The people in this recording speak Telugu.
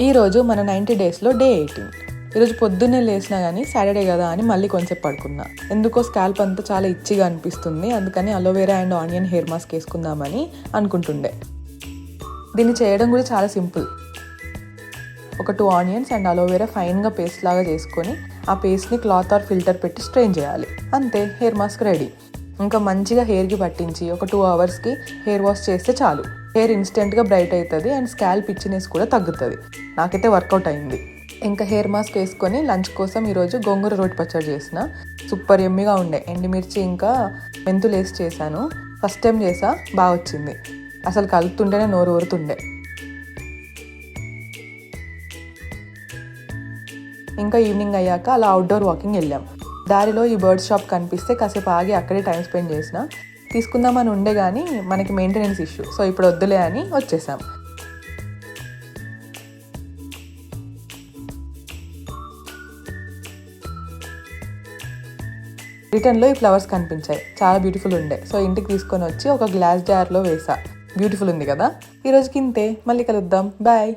ఈరోజు మన 90 డేస్లో డే 18. ఈరోజు పొద్దున్నే లేసినా కానీ సాటర్డే కదా అని మళ్ళీ కొంచెం పడుకున్నా. ఎందుకో స్కాల్ప్ అంతా చాలా ఇచ్చిగా అనిపిస్తుంది, అందుకని aloe vera and onion hair mask వేసుకుందామని అనుకుంటుండే. దీన్ని చేయడం కూడా చాలా సింపుల్. ఒక 2 ఆనియన్స్ అండ్ అలోవెరా ఫైన్గా పేస్ట్ లాగా చేసుకొని ఆ పేస్ట్ని క్లాత్ ఆర్ ఫిల్టర్ పెట్టి స్ట్రెయిన్ చేయాలి. అంతే, హెయిర్ మాస్క్ రెడీ. ఇంకా మంచిగా హెయిర్కి పట్టించి ఒక 2 అవర్స్కి హెయిర్ వాష్ చేస్తే చాలు. హెయిర్ ఇన్స్టెంట్గా బ్రైట్ అవుతుంది అండ్ స్కాల్ప్ ఇచ్చినెస్ కూడా తగ్గుతుంది. నాకైతే వర్కౌట్ అయింది. ఇంకా హెయిర్ మాస్క్ వేసుకొని లంచ్ కోసం ఈరోజు గోంగూర రోటి పచ్చడి చేసిన. సూపర్ యమ్మీగా ఉండే. ఎండుమిర్చి ఇంకా మెంతులు వేసి చేశాను. ఫస్ట్ టైం చేసా, బాగా వచ్చింది. అసలు కలుపుతుంటేనే నోరు ఊరుతుండే. ఇంకా ఈవినింగ్ అయ్యాక అలా అవుట్డోర్ వాకింగ్ వెళ్ళాం. దారిలో ఈ బర్డ్ షాప్ కనిపిస్తే కాసేపు ఆగి అక్కడే టైం స్పెండ్ చేసిన. తీసుకుందామని ఉండే కానీ మనకి మెయింటెనెన్స్ ఇష్యూ, సో ఇప్పుడు వద్దులే అని వచ్చేసాం. రిటర్న్లో ఈ ఫ్లవర్స్ కనిపించాయి, చాలా బ్యూటిఫుల్ ఉండే. సో ఇంటికి తీసుకొని వచ్చి ఒక గ్లాస్ జార్లో వేసా. బ్యూటిఫుల్ ఉంది కదా. ఈరోజుకి ఇంతే, మళ్ళీ కలుద్దాం. బాయ్.